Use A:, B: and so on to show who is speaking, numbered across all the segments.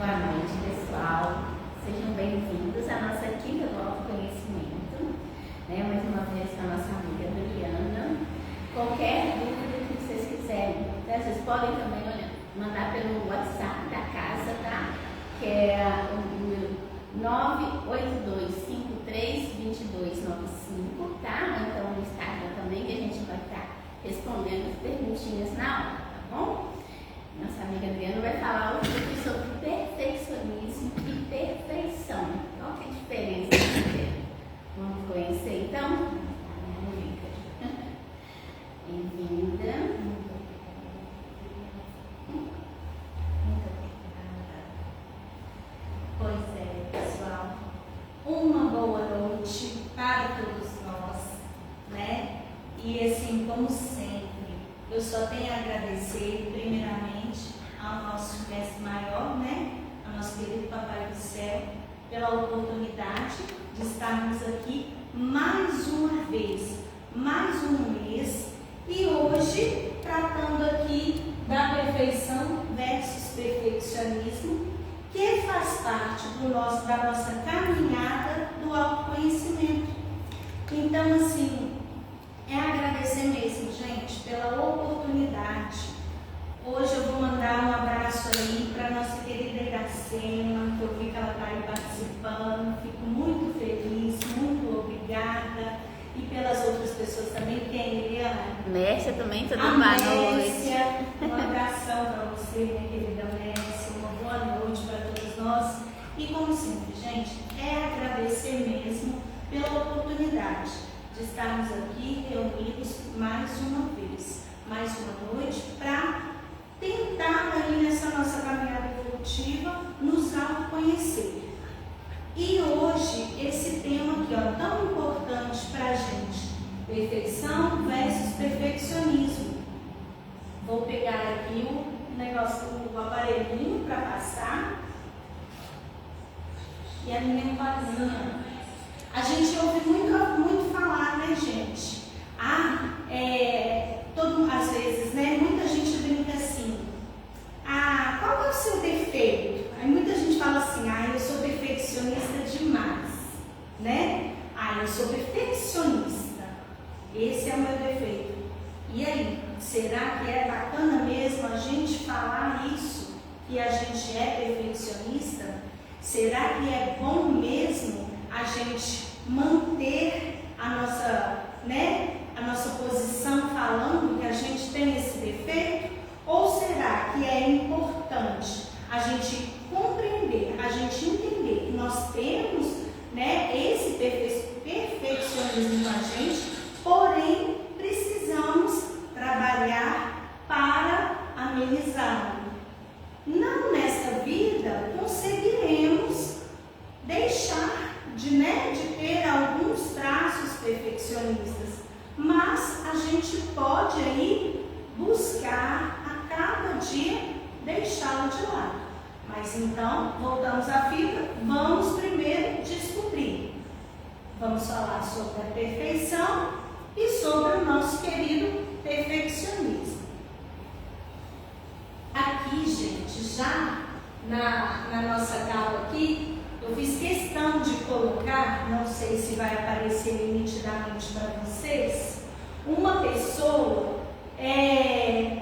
A: Boa noite, pessoal. Sejam bem-vindos à nossa quinta do autoconhecimento. Mais uma vez com a nossa amiga Adriana. Qualquer dúvida que vocês quiserem, vocês podem também mandar pelo WhatsApp da casa, tá? Que é o número 982532295, tá? Então no Instagram também, que a gente vai estar respondendo as perguntinhas na hora, tá bom? Nossa amiga Adriana vai falar um pouco sobre perfeccionismo e perfeição. Qual que é a diferença entre eles? Vamos conhecer então? Bem-vinda.
B: Muito obrigada. Pois é, pessoal. Uma boa noite para todos nós, né? E assim, como sempre, eu só tenho a agradecer, primeiramente, ao nosso mestre maior, né? Ao nosso querido Papai do Céu, pela oportunidade de estarmos aqui mais uma vez, mais um mês, e hoje tratando aqui da perfeição versus perfeccionismo, que faz parte da nossa caminhada do autoconhecimento. Então, assim, é agradecer mesmo, gente, pela oportunidade. Hoje eu vou mandar um abraço aí para nossa querida Iracema, que eu vi que ela está aí participando. Fico muito feliz, muito obrigada. E pelas outras pessoas também, quem é Eliana?
A: Mércia também, tudo
B: boa
A: noite.
B: Um abração para você, minha querida Mércia. Uma boa noite para todos nós. E como sempre, gente, é agradecer mesmo pela oportunidade de estarmos aqui reunidos mais uma vez, mais uma noite, para tentar aí nessa nossa caminhada evolutiva nos autoconhecer. E hoje esse tema aqui, ó, tão importante para a gente, perfeição versus perfeccionismo. Vou pegar aqui o negócio, o aparelhinho para passar e a minha vasinha. A gente ouve muito falar, né, gente? Às vezes, né, muita gente brinca assim, qual é o seu defeito? Aí muita gente fala assim, eu sou perfeccionista demais, né? Eu sou perfeccionista, esse é o meu defeito. E aí, será que é bacana mesmo a gente falar isso, que a gente é perfeccionista? Será que é bom mesmo a gente manter a nossa posição falando que a gente tem esse defeito? Ou será que é importante a gente compreender, a gente entender que nós temos, né, esse perfeccionismo na gente, porém precisamos trabalhar para amenizá-lo? Não nesta vida conseguiremos deixar de ter alguns traços perfeccionistas, mas a gente pode aí buscar a cada dia deixá-lo de lado. Mas então, voltamos à fita, vamos primeiro descobrir. Vamos falar sobre a perfeição e sobre o nosso querido perfeccionismo. Aqui, gente, já na nossa capa aqui, eu fiz questão de colocar, não sei se vai aparecer nitidamente para vocês, uma pessoa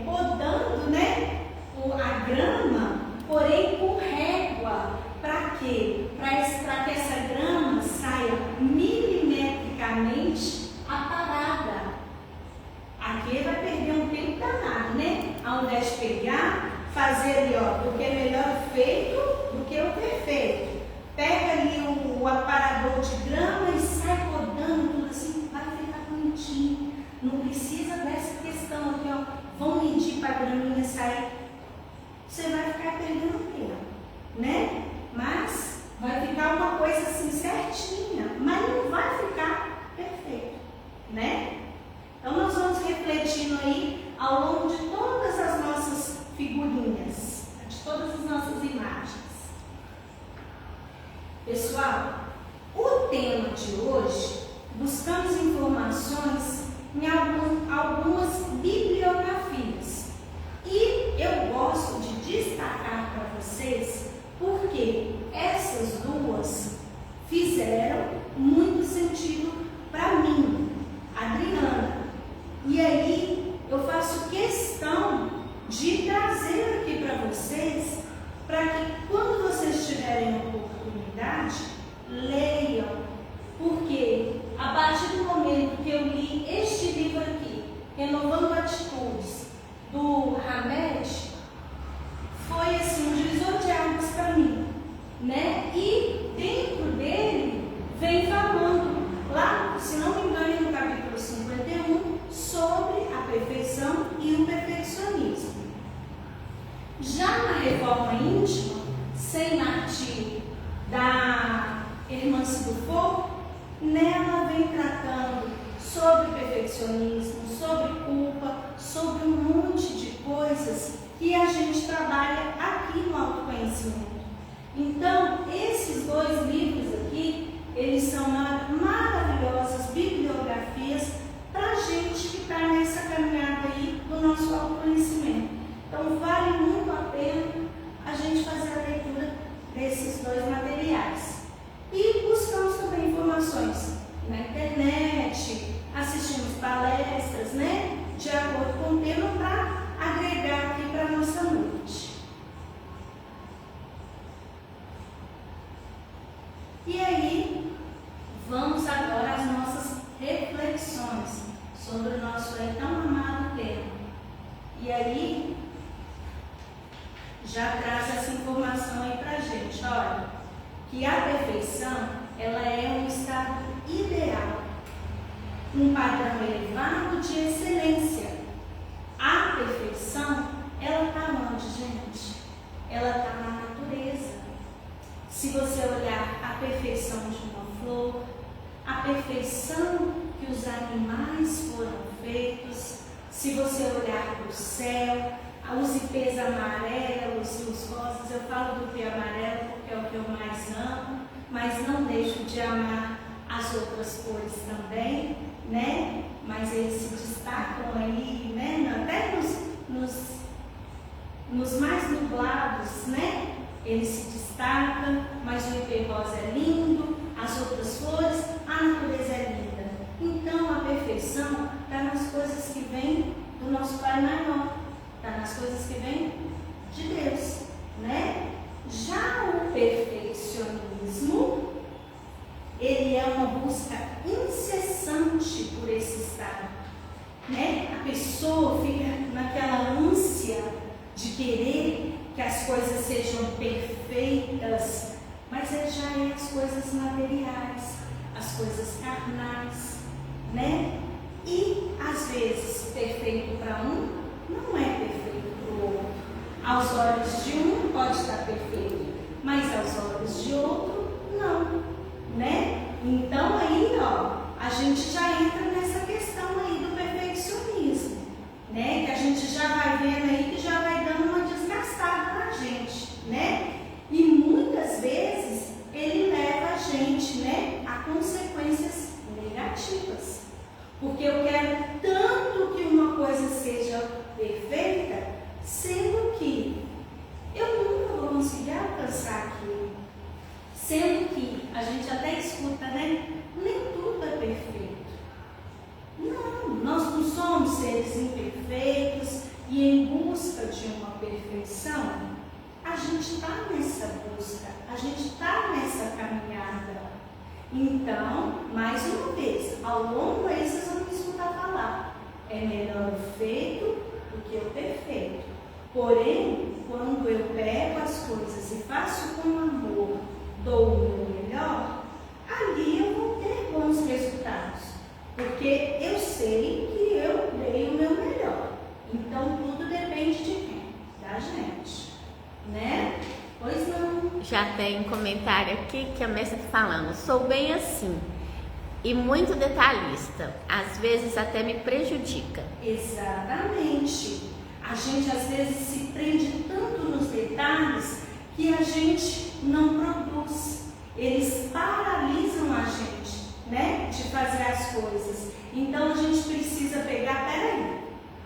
B: podando, né, a grama, porém com régua. Para quê? Para que essa grama saia milimetricamente aparada. Aqui vai perder um tempo danado, né? Ao invés de pegar, fazer ali, porque é melhor feito do que o perfeito. Pega ali o aparador de grama e sai rodando tudo assim, vai ficar bonitinho. Não precisa dessa questão aqui, vão medir para a graminha sair. Você vai ficar perdendo tempo, né? Mas vai ficar uma coisa assim certinha, mas não vai ficar perfeito, né? Então nós vamos refletindo aí ao longo de todas as nossas figurinhas, de todas as nossas imagens. Pessoal, o tema de hoje, buscamos informações em algumas bibliografias. E eu gosto de destacar para vocês por vocês, para que quando vocês tiverem oportunidade, leiam, porque a partir do momento que eu li este livro aqui, Renovando Atitudes, do Hamed, foi assim um divisor de águas para mim, né? E dentro dele vem falando, lá, se não me engano, no capítulo 51, sobre a perfeição e o perfeccionismo. Já na Reforma Íntima, sem Martim, da Irmã Dufour, nela vem tratando sobre perfeccionismo, sobre culpa, sobre um monte de coisas que a gente trabalha aqui no autoconhecimento. Então, esses dois livros aqui, eles são maravilhosas bibliografias para a gente que está nessa caminhada aí do nosso autoconhecimento. Então, vale muito a pena a gente fazer a leitura desses dois materiais. E buscamos também informações na internet, assistimos palestras, né? De acordo com o tema, para agregar aqui para a nossa noite. E aí, vamos agora às nossas reflexões sobre o nosso tão amado tema. E aí, já traz essa informação aí pra gente, olha, que a perfeição, ela é um estado ideal, um padrão elevado de excelência. A perfeição, ela está onde, gente? Ela está na natureza. Se você olhar a perfeição de uma flor, a perfeição que os animais foram feitos, se você olhar para o céu, os ipês amarelos e os rosas, eu falo do ipê amarelo porque é o que eu mais amo, mas não deixo de amar as outras cores também, né? Mas eles se destacam aí, né? Até nos mais nublados, né? Eles se destacam, mas o ipê rosa é lindo, as outras flores, a natureza é linda. Então a perfeição está nas coisas que vêm do nosso Pai Maior, está nas coisas que vêm de Deus, né? Já o perfeccionismo, ele é uma busca incessante por esse estado, né? A pessoa fica naquela ânsia de querer que as coisas sejam perfeitas, mas já é as coisas materiais, as coisas carnais, né? E às vezes perfeito para um não é perfeito para o outro. Aos olhos de um pode estar perfeito, mas aos olhos de outro não, né? Então aí, ó, a gente já entra nessa questão aí do perfeccionismo, né? Que a gente já vai vendo aí que já vai dando uma desgastada na gente, né? E muitas vezes ele leva a gente, né, a consequências negativas. Porque eu quero tanto que uma coisa seja perfeita, sendo que eu nunca vou conseguir alcançar aquilo. Sendo que a gente até escuta, né? Nem tudo é perfeito. Não, nós não somos seres imperfeitos e em busca de uma perfeição, a gente está nessa busca, a gente está nessa caminhada. Então, mais uma vez, ao longo aí vocês vão me escutar falar, é melhor o feito do que o perfeito. Porém, quando eu pego as coisas e faço com amor, dou o meu melhor, ali eu vou ter bons resultados. Porque eu sei que eu dei o meu melhor. Então, tudo depende de quem? Da gente. Né? Pois não.
A: Já tem um comentário aqui que a mestra está falando. Sou bem assim e muito detalhista. Às vezes até me prejudica.
B: Exatamente. A gente às vezes se prende tanto nos detalhes que a gente não produz. Eles paralisam a gente, né? De fazer as coisas. Então a gente precisa pegar, peraí.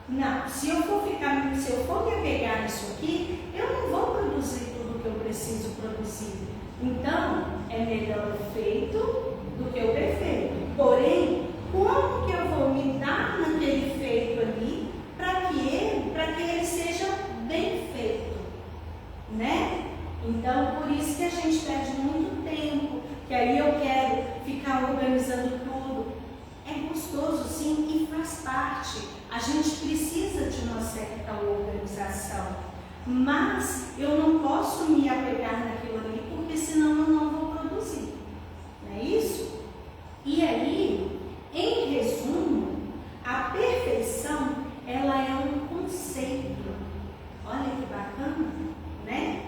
B: Não, se eu for me apegar nisso aqui, eu não vou produzir tudo o que eu preciso produzir. Então, é melhor o feito do que o perfeito. Porém, como que eu vou me dar naquele feito ali para que ele seja bem feito, tal organização. Mas eu não posso me apegar naquilo ali, porque senão eu não vou produzir. Não é isso? E aí, em resumo, a perfeição, ela é um conceito. Olha que bacana, né?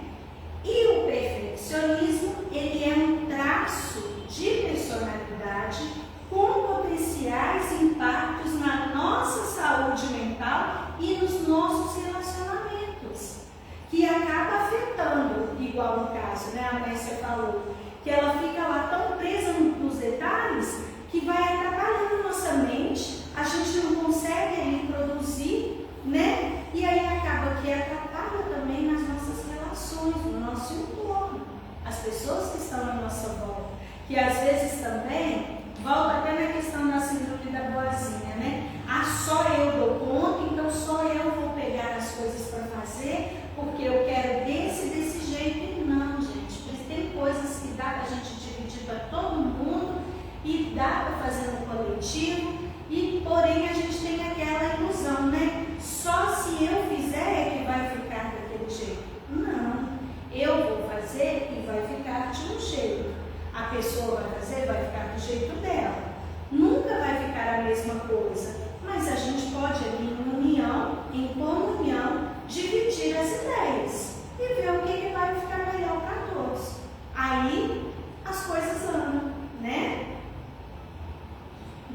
B: E o perfeccionismo, ele é um traço de personalidade com potenciais impactos na nossa saúde mental e nos nossos relacionamentos, que acaba afetando, igual no caso, né? A Mércia falou, que ela fica lá tão presa nos detalhes que vai atrapalhando nossa mente, a gente não consegue ali produzir, né? E aí acaba que atrapalha também nas nossas relações, no nosso entorno, as pessoas que estão à nossa volta, que às vezes também, volta até na questão da síndrome da boazinha, né? Ah, só eu dou conta, então só eu vou pegar as coisas para fazer, porque eu quero desse jeito. E não, gente, tem coisas que dá para a gente dividir para todo mundo e dá para fazer no coletivo, e porém a gente tem aquela ilusão, né? Só se eu fizer é que vai ficar daquele jeito. Não, eu vou fazer e vai ficar de um jeito. A pessoa vai fazer, vai ficar do jeito dela. Nunca vai ficar a mesma coisa. Mas a gente pode ali em união, em comunhão, dividir as ideias e ver o que vai ficar melhor para todos. Aí as coisas andam, né?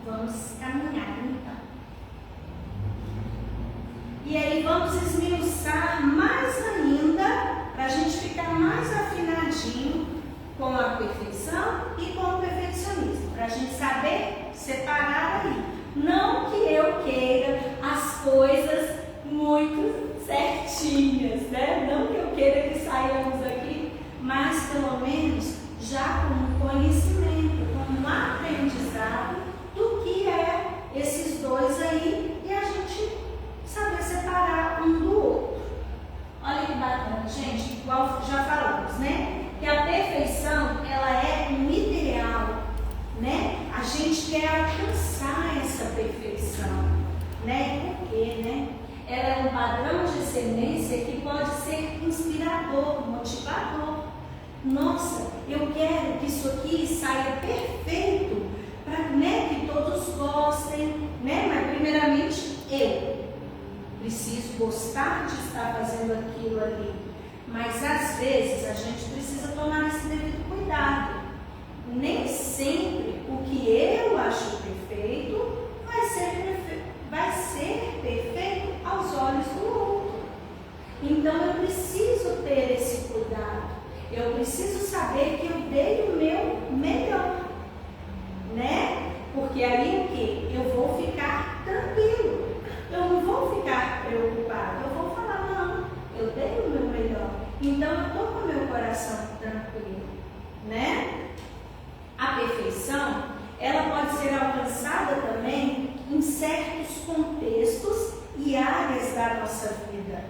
B: Vamos caminhar então. E aí vamos esmiuçar mais ainda, para a gente ficar mais afinadinho com a perfeição e com o perfeccionismo, para a gente saber separar aí. Não que eu queira as coisas muito certinhas, né? Não que eu queira que saiamos aqui, mas pelo menos já com um conhecimento, com um aprendizado do que é esses dois aí, e a gente saber separar um do outro. Olha que bacana, gente, igual já falamos, né? Que a perfeição, ela é um ideal, né? A gente quer alcançar essa perfeição, né? Por quê, né? Ela é um padrão de excelência que pode ser inspirador, motivador. Nossa, eu quero que isso aqui saia perfeito, para, né, que todos gostem, né? Mas primeiramente eu preciso gostar de estar fazendo aquilo ali. Mas às vezes a gente precisa tomar esse devido cuidado. Nem sempre o que eu acho perfeito vai ser perfeito aos olhos do outro. Então eu preciso ter esse cuidado. Eu preciso saber que eu dei o meu melhor, né? Porque aí o que? Eu vou ficar tranquilo. Eu não vou ficar preocupado. Eu vou falar, não, eu dei o meu melhor. Então eu estou com o meu coração tranquilo, né? A perfeição, ela pode ser alcançada também em certos contextos e áreas da nossa vida,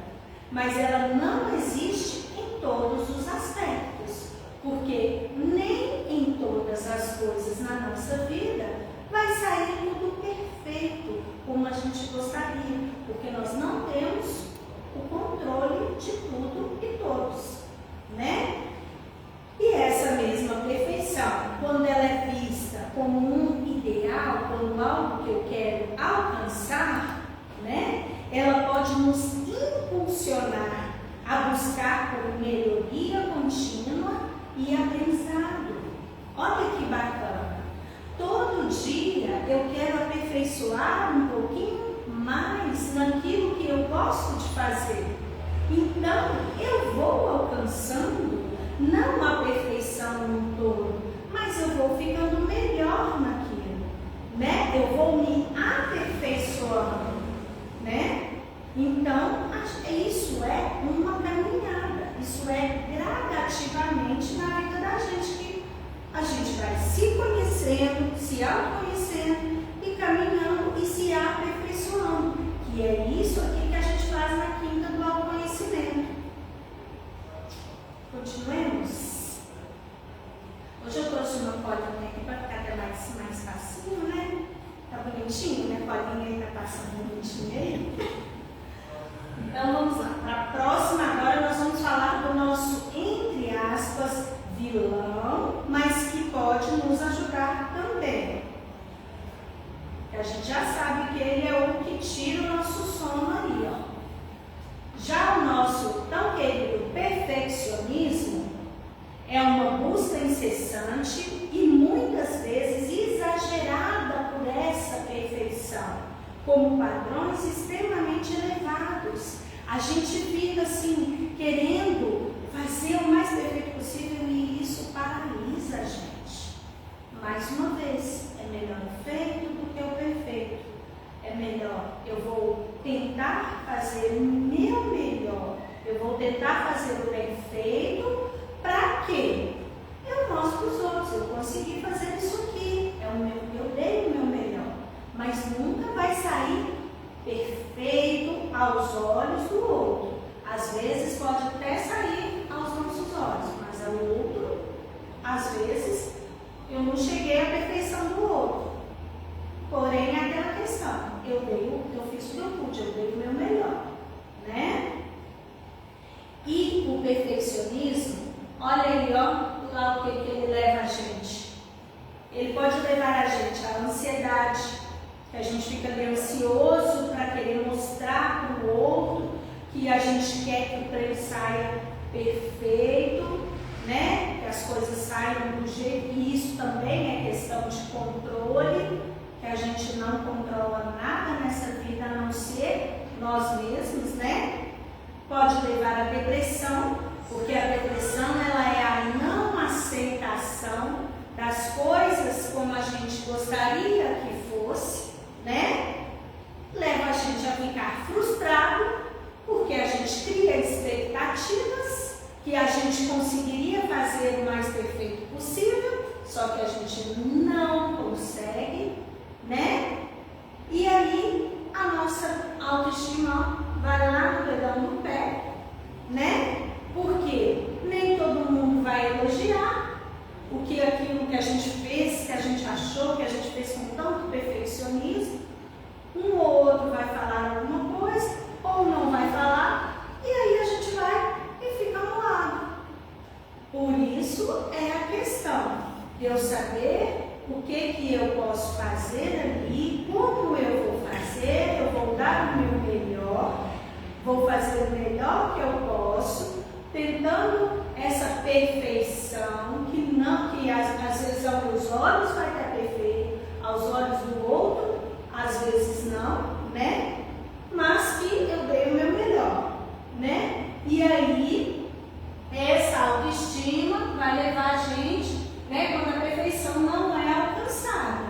B: mas ela não existe em todos os aspectos, porque nem em todas as coisas na nossa vida vai sair tudo perfeito como a gente gostaria, porque nós não temos o controle de tudo e todos, né? E essa mesma perfeição, quando ela é vista como um ideal, como algo que eu quero alcançar, né? Ela pode nos impulsionar a buscar por melhoria contínua e aprendizado. Olha que bacana! Todo dia eu quero aperfeiçoar um pouquinho mais naquilo que eu gosto de fazer. Então, eu vou alcançando não a perfeição no todo, mas eu vou ficando melhor naquilo, né? Eu vou me aperfeiçoando, né? Então, isso é uma caminhada, isso é gradativamente na vida da gente, que a gente vai se conhecendo, se autoconhecendo e caminhando e se aperfeiçoando, que é isso aqui que a gente faz na quinta do autoconhecimento. Continuemos. Hoje eu trouxe uma colinha aqui para ficar até mais facinho, né? Tá bonitinho, né? Colinha aí tá passando bonitinho aí. Então vamos lá. Para a próxima, agora nós vamos falar do nosso, entre aspas, vilão, mas que pode nos ajudar também. A gente já sabe que ele é o que tira o nosso sono aí, ó. Já o nosso tão querido perfeccionismo é uma busca incessante e muitas vezes exagerada por essa perfeição, como padrões extremamente elevados. A gente fica assim, querendo fazer o mais perfeito possível e isso paralisa a gente. Mais uma vez, é melhor o feito do que o perfeito. É melhor, eu vou tentar fazer o meu melhor. Eu vou tentar fazer o bem feito. Para quê? Eu mostro para os outros. Eu consegui fazer isso aqui. Eu dei o meu melhor. Mas nunca vai sair perfeito aos olhos do outro. Às vezes pode até sair aos nossos olhos, mas ao outro, às vezes, eu não cheguei à perfeição do outro. Porém, é aquela questão, eu fiz o que eu pude, eu dei o meu melhor, né? E o perfeccionismo, olha aí, ó, lá o que ele leva a gente. Ele pode levar a gente à ansiedade, que a gente fica ali ansioso para querer mostrar para o outro que a gente quer que o trem saia perfeito, né? Que as coisas saiam do jeito, e isso também é questão de controle, que a gente não controla nada nessa vida a não ser nós mesmos, né? Pode levar à depressão, porque a depressão ela é a não aceitação das coisas como a gente gostaria que fosse, né? Leva a gente a ficar frustrado, porque a gente cria expectativas que a gente conseguiria fazer o mais perfeito possível, só que a gente não consegue, né? E aí a nossa autoestima vai lá no dedão do pé, né? Porque nem todo mundo vai elogiar aquilo que a gente fez, que a gente achou, que a gente fez com tanto perfeccionismo. Um ou outro vai falar alguma coisa, ou não vai falar, e aí a gente vai e fica no lado. Por isso é a questão de eu saber o que eu posso fazer ali, como eu vou fazer, eu vou dar o meu melhor, vou fazer o melhor que eu posso, tentando essa perfeição, que às vezes aos meus olhos vai estar perfeito, aos olhos do outro, às vezes não, né? Mas que eu dei o meu melhor, né? E aí, essa autoestima vai levar a gente, né? Quando a perfeição não é alcançada,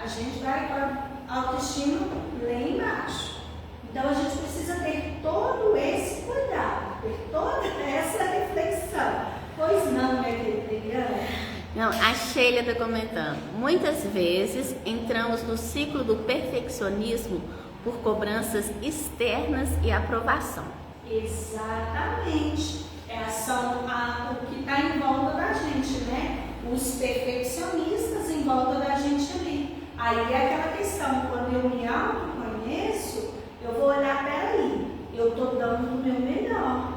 B: a gente vai com a autoestima lá embaixo. Então, a gente precisa ter todo esse cuidado, ter toda essa reflexão. Pois não, minha querida Eliana?
A: Não, a Sheila está comentando. Muitas vezes entramos no ciclo do perfeccionismo por cobranças externas e aprovação.
B: Exatamente. São o que está em volta da gente, né? Os perfeccionistas em volta da gente ali. Aí é aquela questão, quando eu me autoconheço, eu vou olhar, peraí, eu estou dando o meu melhor.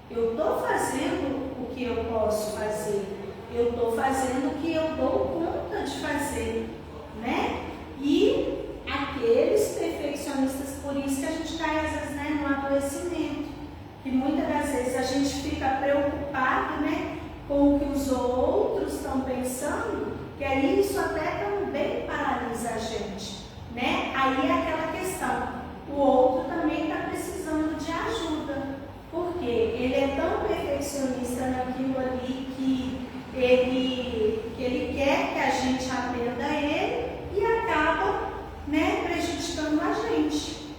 B: Eu estou fazendo o que eu posso fazer. Eu estou fazendo o que eu dou conta de fazer, né? E aqueles perfeccionistas, por isso que a gente cai às vezes, né, no adoecimento, que muitas das vezes a gente fica preocupado, né, com o que os outros estão pensando, que aí isso até também paralisa a gente, né? Aí é aquela questão, o outro também está precisando de ajuda, porque ele é tão perfeccionista naquilo ali que ele quer que a gente atenda a ele e acaba, né, prejudicando a gente.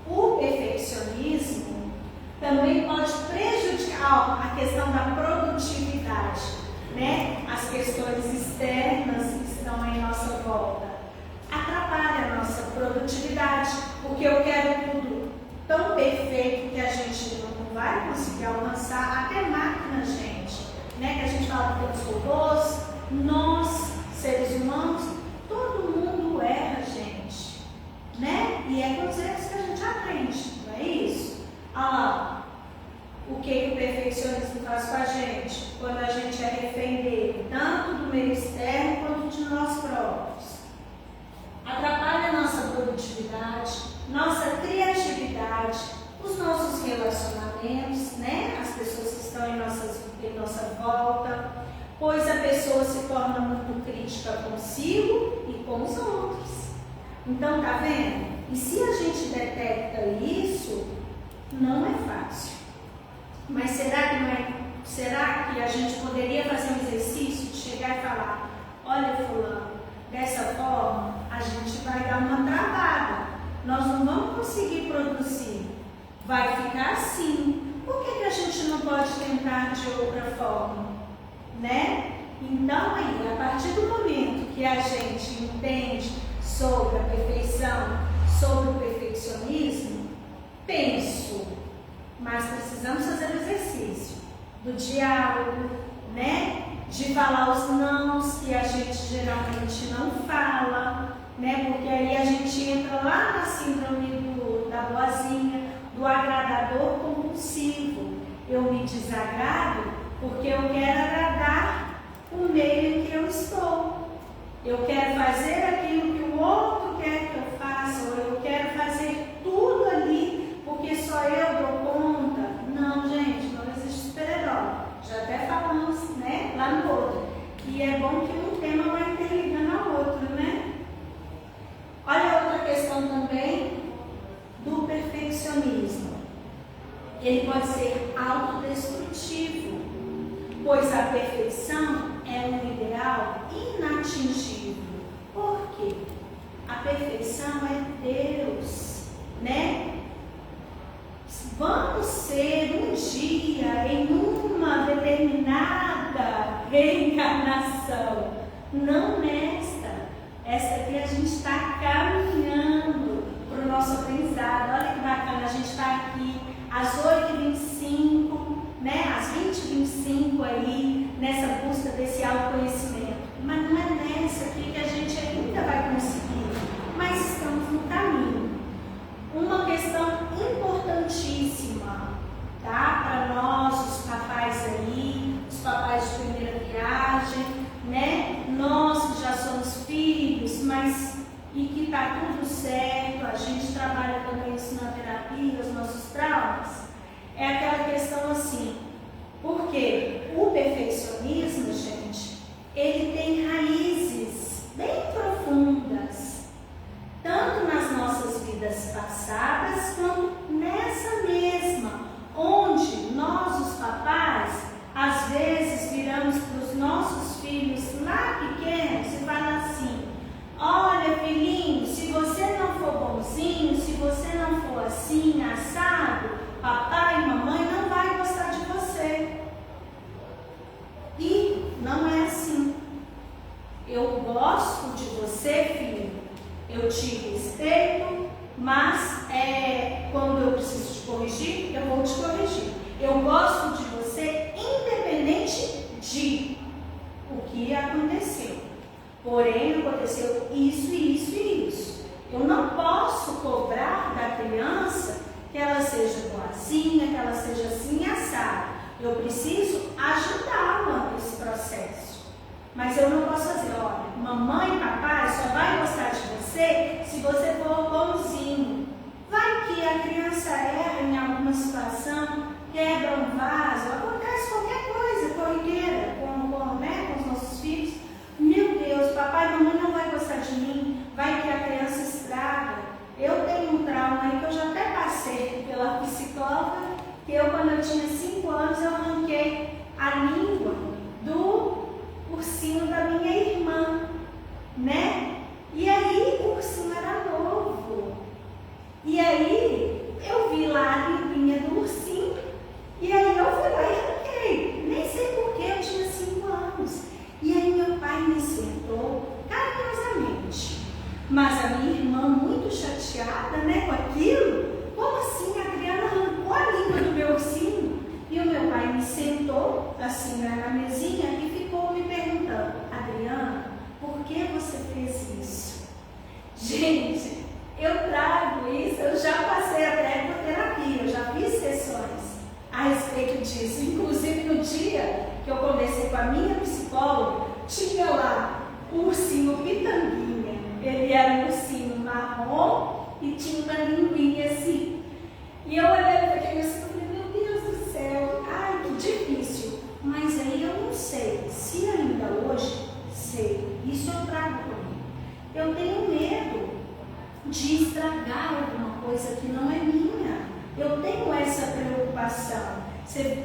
B: O perfeccionismo também pode prejudicar a questão da produtividade, né? As questões externas que estão em nossa volta atrapalham a nossa produtividade, porque eu quero tudo tão perfeito que a gente não vai conseguir alcançar, até máquina, gente, né? Que a gente fala que temos robôs, nós, seres humanos, todo mundo erra, gente, né? E é quando você Ah, o que o perfeccionismo faz com a gente? Quando a gente é refém dele, tanto do meio externo quanto de nós próprios. Atrapalha a nossa produtividade, nossa criatividade, os nossos relacionamentos, né? As pessoas que estão em nossa volta, pois a pessoa se torna muito crítica consigo e com os outros. Então, tá vendo? E se a gente detecta isso, não é fácil. Mas será que não é? Será que a gente poderia fazer um exercício de chegar e falar: olha, fulano, dessa forma a gente vai dar uma travada, nós não vamos conseguir produzir, vai ficar assim. Por que a gente não pode tentar de outra forma? Né? Então, aí, a partir do momento que a gente entende sobre a perfeição, sobre o perfeccionismo, penso, mas precisamos fazer o exercício do diálogo, né? De falar os nãos que a gente geralmente não fala, né? Porque aí a gente entra lá na síndrome da boazinha, do agradador compulsivo. Eu me desagrado porque eu quero agradar o meio em que eu estou. Eu quero fazer aquilo que o outro quer que eu faça, ou eu quero fazer tudo ali porque só eu dou conta. Não, gente, não existe super-herói. Já até falamos, né, lá no outro. E é bom que um tema vai interligando ao outro, né? Olha outra questão também do perfeccionismo. Ele pode ser autodestrutivo, pois a perfeição é um ideal inatingível. Por quê? A perfeição é Deus, né? Vamos ser um dia em uma determinada reencarnação, não nesta. Esta aqui a gente está caminhando para o nosso aprendizado. Olha que bacana, a gente está aqui às 8h25, né? Às 20h25 aí, nessa busca desse autoconhecimento. Mas não é nessa aqui que a gente ainda vai conseguir, mas estamos no caminho. Uma questão importantíssima, tá? Para nós, os papais aí, os papais de primeira viagem, né? Nós que já somos filhos, mas e que tá tudo certo, a gente trabalha também isso na terapia, os nossos traumas, é aquela questão assim, porque o perfeccionismo, gente, ele tem raízes bem profundas, tanto nas nossas vidas passadas, quanto nessa mesma, onde nós, os papais, às vezes viramos para os nossos filhos lá pequenos e falamos assim: olha, filhinho, se você não for bonzinho, se você não for assim, assado, papai e mamãe não vai gostar de você. E não é assim. Eu gosto de você, filho, eu te respeito, mas quando eu preciso te corrigir, eu vou te corrigir. Eu gosto de você independente de o que aconteceu. Porém, aconteceu isso, isso e isso. Eu não posso cobrar da criança que ela seja boazinha, que ela seja assim assada. Eu preciso ajudá-la nesse processo. Mas eu não posso fazer, olha, mamãe e papai só vai gostar de você se você for bonzinho. Vai que a criança erra em alguma situação, quebra um vaso, acontece qualquer coisa corriqueira com os nossos filhos. Meu Deus, papai e mamãe não vai gostar de mim, vai que a criança estraga. Eu tenho um trauma aí que eu já até passei pela psicóloga, que quando eu tinha 5 anos, eu arranquei a língua do ursinho da minha irmã, né? E aí o ursinho era novo. E aí eu vi lá a linguinha do ursinho, e aí eu fui lá e arranquei. Nem sei porquê, eu tinha 5 anos. E aí meu pai me sentou carinhosamente. Mas a minha irmã, muito chateada, né, com aquilo, como assim a Adriana arrancou a língua do meu ursinho? E o meu pai me sentou assim na mesinha e ficou me perguntando: Adriana, por que você fez isso? Gente, eu trago isso, eu já passei até por terapia, eu já fiz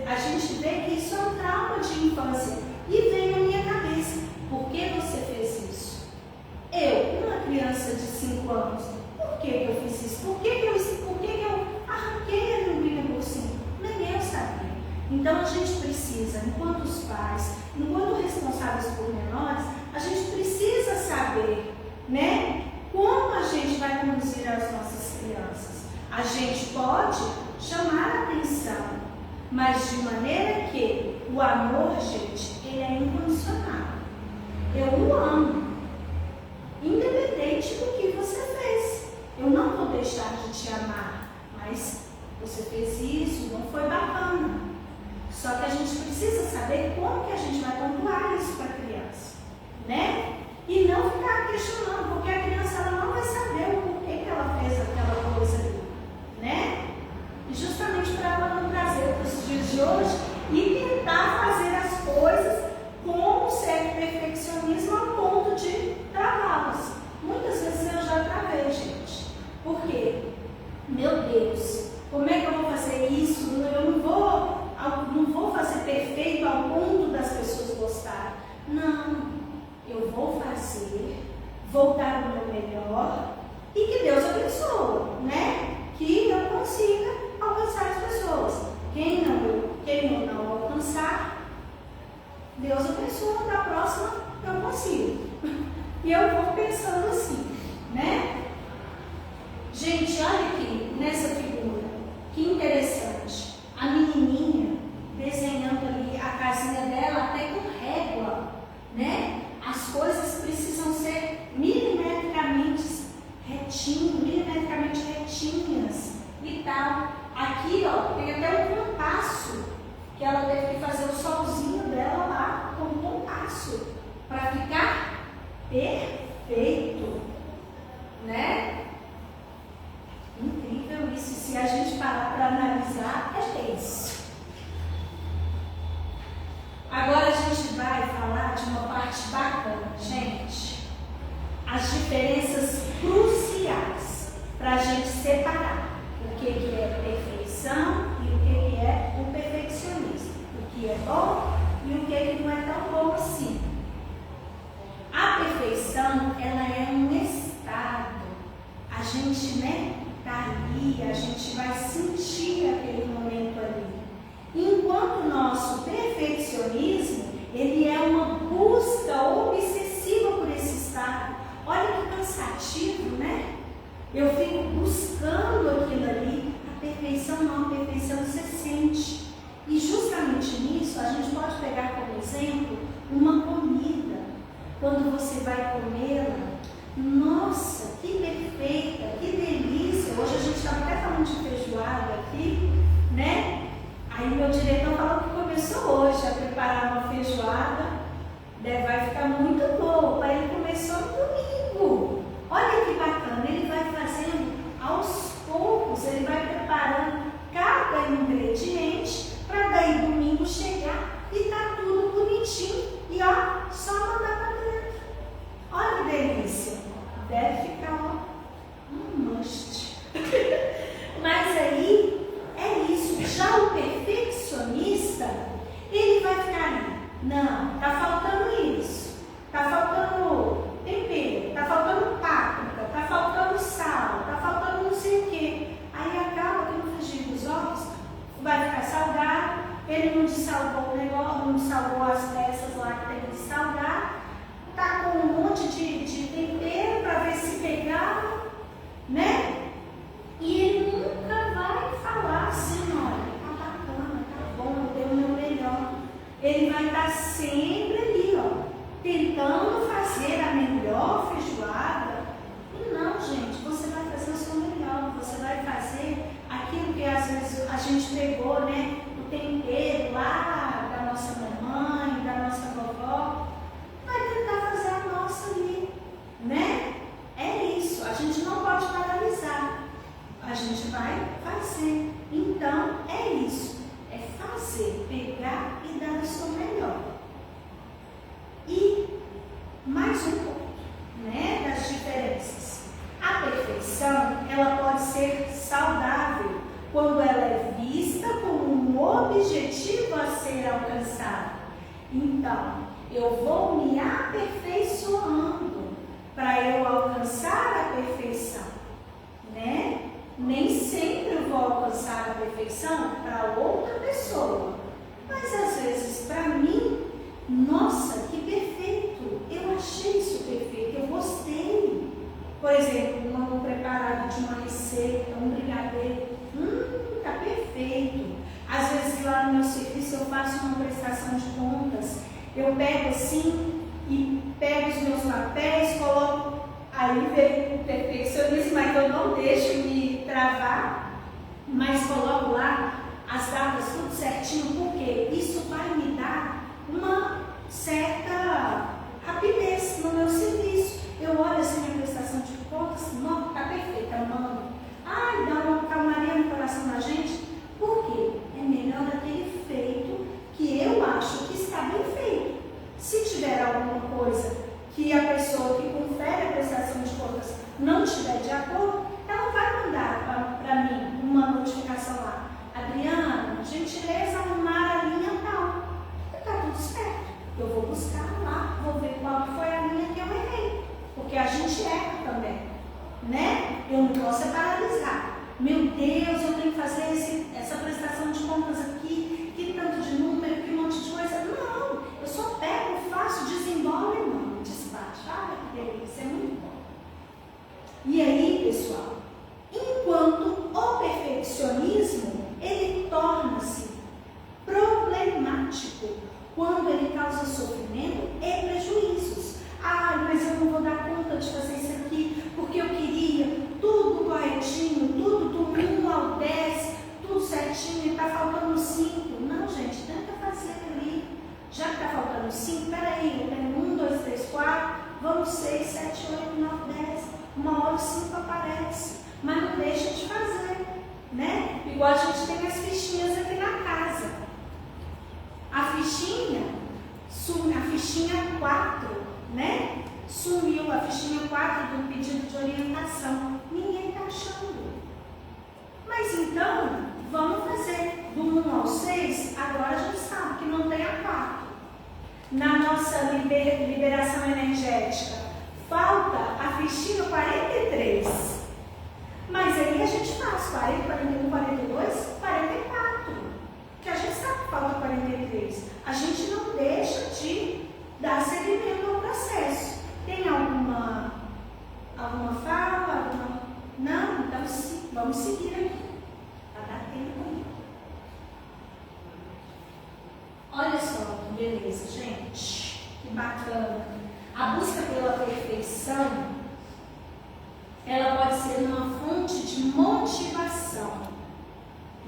B: A gente vê que isso é um trauma de infância. E vem na minha cabeça, por que você fez isso? Eu, uma criança de 5 anos, por que eu fiz isso? Por que eu arranquei a lembrinha por cima? Nem eu sabia. Então a gente precisa, enquanto os pais, enquanto responsáveis por menores, a gente precisa saber, né, como a gente vai conduzir as nossas crianças. A gente pode chamar a atenção, mas de maneira que o amor, gente, ele é incondicional. Eu o amo, independente do que você fez. Eu não vou deixar de te amar, mas você fez isso, não foi bacana. Só que a gente precisa saber como que a gente vai pontuar isso para a criança, né? E não ficar questionando, porque a criança ela não vai saber o porquê que ela fez aquela coisa ali, né? E justamente para ela não trazer para os dias de hoje e tentar fazer as coisas com um certo perfeccionismo a ponto de travá-las. Muitas vezes eu já travei, gente. Por quê? Meu Deus, como é que eu vou fazer isso? Eu não vou fazer perfeito ao ponto das pessoas gostarem. Não, eu vou fazer, vou dar o meu melhor e que Deus abençoe, né? Que eu consiga alcançar as pessoas. Quem eu não alcançar, Deus abençoe, da próxima eu consigo. E eu vou pensando assim, né? Gente, olha aqui, nessa figura, que interessante. A menininha desenhando ali a casinha dela até com régua, né? As coisas precisam ser milimetricamente retinhas e tal. Aqui, ó, tem até um compasso que ela teve que fazer o solzinho dela lá com um compasso para ficar perfeito, né? Incrível isso. Se a gente parar para analisar, é isso. Agora a gente vai falar de uma parte bacana, gente. As diferenças cruciais para a gente separar o que é perfeição e o que é o perfeccionismo. O que é bom e o que não é tão bom assim. A perfeição, ela é um estado. A gente, né, tá ali, a gente vai sentir aquele momento ali. Enquanto o nosso perfeccionismo, ele é uma busca obsessiva por esse estado. Olha que cansativo, né? Eu fico buscando aquilo ali. A perfeição não, a perfeição você sente. E justamente nisso, a gente pode pegar como exemplo uma comida. Quando você vai comê-la, nossa, que perfeita, que delícia. Hoje a gente estava até falando de feijoada aqui, né? Aí meu diretor falou que começou hoje a preparar uma feijoada. Vai ficar muito boa. Aí ele começou no domingo. Olha que bacana, ele vai fazendo aos poucos, ele vai preparando cada ingrediente para daí domingo chegar e tá tudo bonitinho. E ó, só mandar para dentro. Olha que delícia. Deve ficar, ó, um must. Mas aí é isso. Já o perfeccionista, ele vai ficar ali. Não, tá faltando isso. Tá faltando tempero, tá faltando páprica, tá faltando sal, tá faltando não sei o quê. Aí acaba que no frigir dos ovos vai ficar salgado, ele não dessalgou o negócio, não salgou as peças lá que tem que salgar, tá com um monte de tempero para ver se pegava, né? E ele nunca vai falar assim, olha, tá bacana, tá bom, eu dei o meu melhor. Ele vai estar sempre ali, ó, tentando fazer a melhor feijoada. E não, gente, você vai fazer o seu melhor, você vai fazer aquilo que às vezes a gente pegou, né, o tempero lá da nossa mamãe, da nossa vovó, vai tentar fazer a nossa ali, né? É isso, a gente não pode paralisar, a gente vai fazer. Então, é isso, é fazer, pegar e dar o seu melhor. E mais um ponto, né, das diferenças. A perfeição, ela pode ser saudável quando ela é vista como um objetivo a ser alcançado. Então, eu vou me aperfeiçoando para eu alcançar a perfeição, né? Nem sempre eu vou alcançar a perfeição para outra pessoa, mas às vezes para mim, nossa, que perfeito! Eu achei isso perfeito, eu gostei. Por exemplo, um preparado de uma receita, um brigadeiro, tá perfeito. Às vezes lá no meu serviço eu faço uma prestação de contas, eu pego assim e pego os meus papéis, coloco, aí vem o perfeccionismo, mas eu não deixo me travar, mas coloco lá as datas tudo certinho, porque isso vai me dar uma certa rapidez no meu serviço. Eu olho assim minha prestação de contas, não, tá perfeita, mano. Ai, dá uma calmaria no coração da gente. Por quê? É melhor aquele feito que eu acho que está bem feito. Se tiver alguma coisa que a pessoa que confere a prestação de contas não estiver de acordo, ela vai mandar para mim uma notificação lá. Adriana, gentileza, arrumar a linha tal. Está tudo certo. Eu vou buscar lá, vou ver qual foi a linha que eu errei. Porque a gente erra também, né? Eu não posso paralisar. Meu Deus, eu tenho que fazer essa prestação de contas aqui, que tanto de número, que um monte de coisa. Não, eu só pego, faço, desenvolvo e mando, despacho. Olha que delícia, é muito bom. E aí, pessoal, enquanto o perfeccionismo, ele torna-se problemático quando ele causa sofrimento e prejuízos. Ah, mas eu não vou dar conta de fazer isso aqui, porque eu queria tudo corretinho, tudo do 1 ao 10, tudo certinho, e está faltando 5. Não, gente, tenta fazer ali. Já que está faltando 5, peraí, eu tenho 1, 2, 3, 4, vamos 6, 7, 8, 9, 10. Uma hora o 5 aparece, mas não deixa de fazer, né? Igual a gente tem as fichinhas aqui na casa. A fichinha 4, né? Sumiu a fichinha 4 do pedido de orientação. Ninguém está achando. Mas então, vamos fazer do 1 ao 6, agora a gente sabe que não tem a 4. Na nossa liberação energética, falta a fichinha 43. Mas aí a gente faz 40, 41, 42, 44. Que a gente sabe que falta 43. A gente não deixa de dar seguimento ao processo. Tem alguma fala? Não? Então vamos seguir aqui. Para dar tempo aí. Olha só que beleza, gente. Que bacana. A busca pela perfeição, ela pode ser uma fonte de motivação,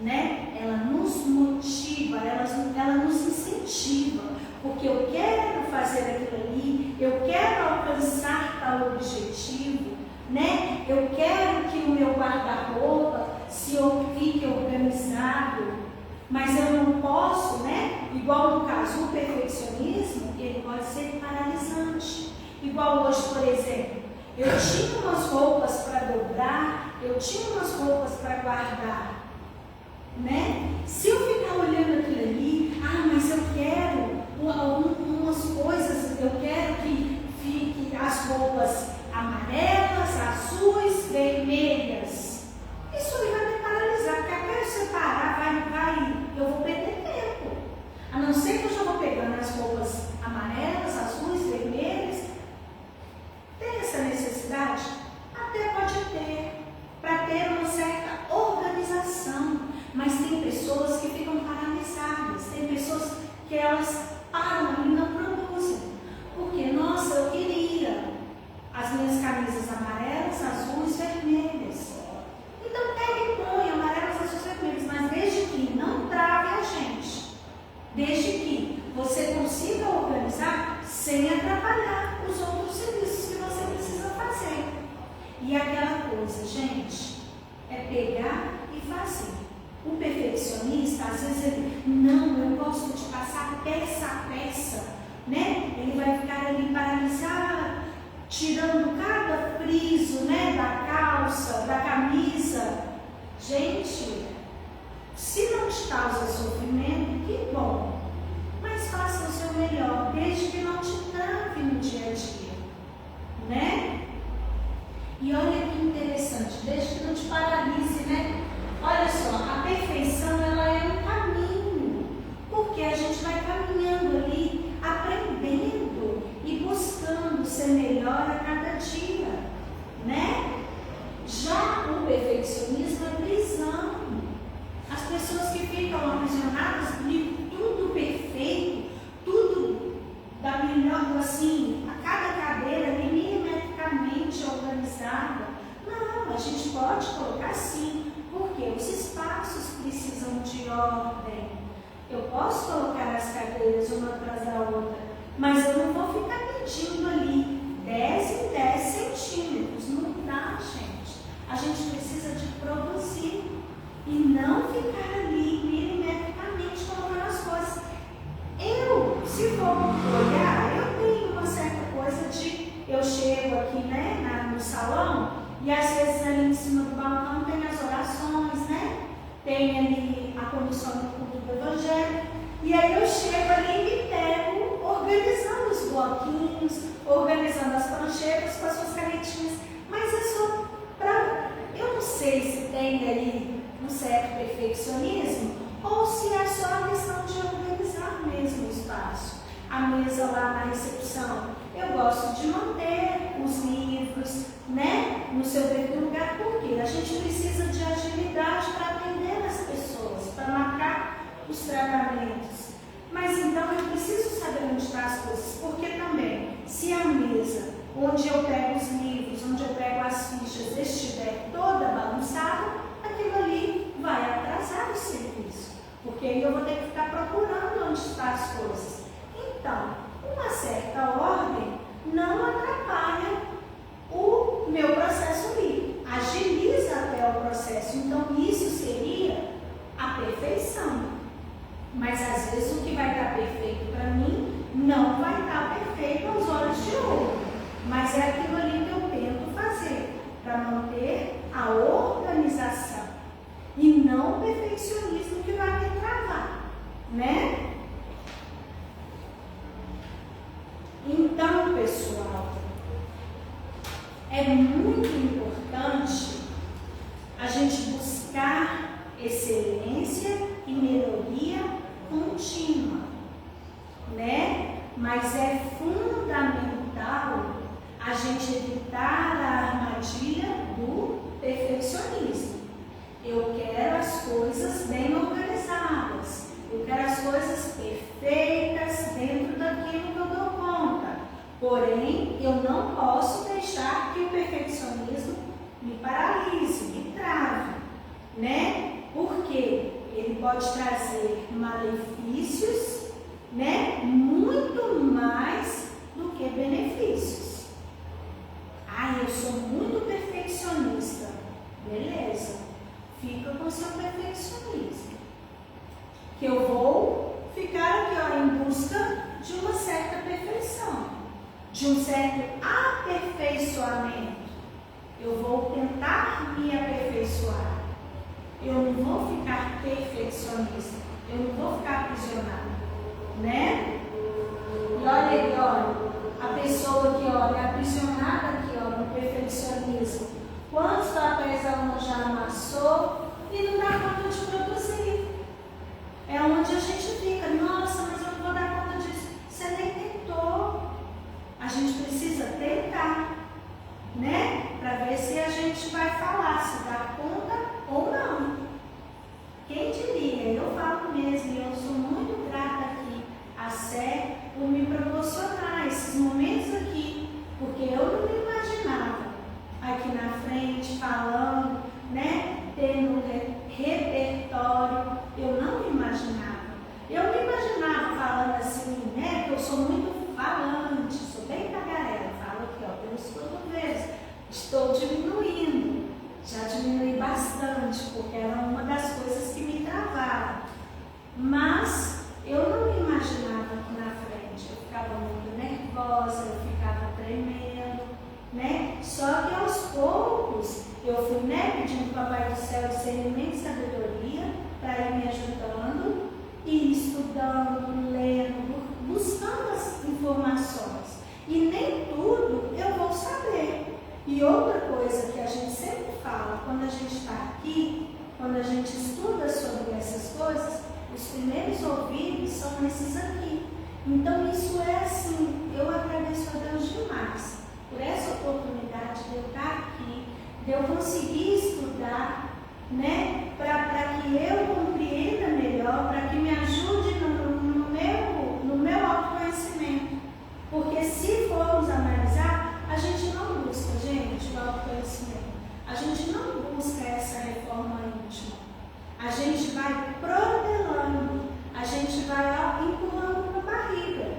B: né? Ela nos motiva, ela nos incentiva, porque eu quero fazer aquilo ali, eu quero alcançar tal objetivo, né? Eu quero que o meu guarda-roupa fique organizado, mas eu não posso, né? Igual no caso, o perfeccionismo, ele pode ser paralisante. Igual hoje, por exemplo, eu tinha umas roupas para dobrar, eu tinha umas roupas para guardar, né? Se eu ficar olhando aquilo ali, mas eu quero umas coisas, eu quero que fique as roupas amarelas, azuis, vermelhas. Isso aí vai me paralisar, porque até eu separar, eu vou perder tempo. A não ser que eu já vou pegando as roupas amarelas, azuis, vermelhas. Tem essa necessidade? Até pode ter, para ter uma certa organização. Mas tem pessoas que ficam paralisadas, tem pessoas que elas param e não produzem. Porque, nossa, eu queria as minhas camisas amarelas, azuis, vermelhas. Então pega e põe amarelas, azuis, vermelhas, mas desde que não trave a gente. Desde que você consiga organizar sem atrapalhar os outros serviços que você precisa fazer. E aquela coisa, gente, é pegar e fazer. O perfeccionista, às vezes ele, não, eu gosto de passar peça a peça, né? Ele vai ficar ali paralisado, tirando cada friso, né? Da calça, da camisa. Gente, se não causa sofrimento, que bom. Mas faça o seu melhor, desde que não te trave no dia a dia, né? E olha que interessante, desde que não te paralise, né? Olha só, a perfeição, ela é um caminho, porque a gente vai caminhando ali, aprendendo e buscando ser melhor a cada dia, né? Já o perfeccionismo é prisão. As pessoas que ficam aprisionadas de tudo perfeito, tudo da melhor, assim, a cada cadeira milimetricamente organizada. Não, a gente pode colocar sim, porque os espaços precisam de ordem. Eu posso colocar as cadeiras uma atrás da outra, mas eu não vou ficar medindo ali 10 em 10 centímetros. Não dá, gente. A gente precisa de produzir e não ficar ali milimetricamente colocando as coisas. Eu, se for olhar, eu tenho uma certa coisa de... Eu chego aqui, né, no salão, e às vezes ali em cima do balcão tem as orações, né? Tem ali a condução do culto do Evangelho. E aí eu chego ali e me pego organizando os bloquinhos, organizando as pranchetas com as suas canetinhas. Mas é só para... Eu não sei se tem ali um certo perfeccionismo ou se é só a questão de organizar mesmo o espaço. A mesa lá na recepção, eu gosto de manter os livros, né, no seu devido lugar, porque a gente precisa de agilidade para atender as pessoas, para marcar os tratamentos. Mas então eu preciso saber onde estão as coisas, porque também, se a mesa onde eu pego os livros, onde eu pego as fichas, estiver toda bagunçada, aquilo ali vai atrasar o serviço, porque aí eu vou ter que ficar procurando onde estão as coisas. Então, uma certa ordem não atrapalha o meu processo ali, agiliza até o processo. Então, isso seria a perfeição. Mas às vezes o que vai estar perfeito para mim não vai estar perfeito aos olhos de outro. Mas é aquilo ali que eu tento fazer para manter a organização e não o perfeccionismo que vai me travar, né? Então, pessoal, é muito importante a gente buscar excelência e melhoria contínua, né? Mas é fundamental a gente evitar a armadilha do perfeccionismo. Eu quero as coisas bem organizadas, eu quero as coisas perfeitas dentro daquilo que eu dou conta. Porém, eu não posso deixar que o perfeccionismo me paralise, me trave, né? Porque ele pode trazer malefícios, né? Muito mais do que benefícios. Eu sou muito perfeccionista. Beleza, fica com o seu perfeccionismo. Que eu vou ficar aqui, ó, em busca de uma certa perfeição, de um certo aperfeiçoamento. Eu vou tentar me aperfeiçoar. Eu não vou ficar perfeccionista. Eu não vou ficar aprisionada, né? E olha aí, olha, a pessoa que olha aprisionada aqui, ó, no perfeccionismo. Quantos papéis ela já amassou e não dá conta de produzir? É onde a gente fica, nossa, mas eu não vou dar conta disso. Você nem tentou. A gente precisa tentar, né? Para ver se a gente vai falar, se dá conta ou não. Quem diria? Eu falo mesmo, e eu sou muito grata aqui a Sé por me proporcionar esses momentos aqui, porque eu não me imaginava aqui na frente falando, né? Tendo repertório, eu não me imaginava. Eu me imaginava falando assim, né? Que eu sou muito falante, sou bem tagarela, falo aqui, ó, pelos cotovelos. Estou diminuindo, já diminui bastante, porque era uma das coisas que me travava. Mas eu não me imaginava aqui na frente, eu ficava muito nervosa, eu ficava tremendo, né? Só que aos poucos eu fui, né, pedindo para o Papai do Céu discernimento e sabedoria para ir me ajudando estudando, lendo, buscando as informações. E nem tudo eu vou saber. E outra coisa que a gente sempre fala, quando a gente está aqui, quando a gente estuda sobre essas coisas, os primeiros ouvidos são esses aqui. Então isso é assim, eu agradeço a Deus demais por essa oportunidade de eu estar aqui, de eu conseguir estudar, né, para que eu compreenda melhor, para que me ajude no meu autoconhecimento. Porque se formos analisar, a gente não busca, gente, o autoconhecimento. A gente não busca essa reforma íntima. A gente vai protelando, a gente vai empurrando com a barriga,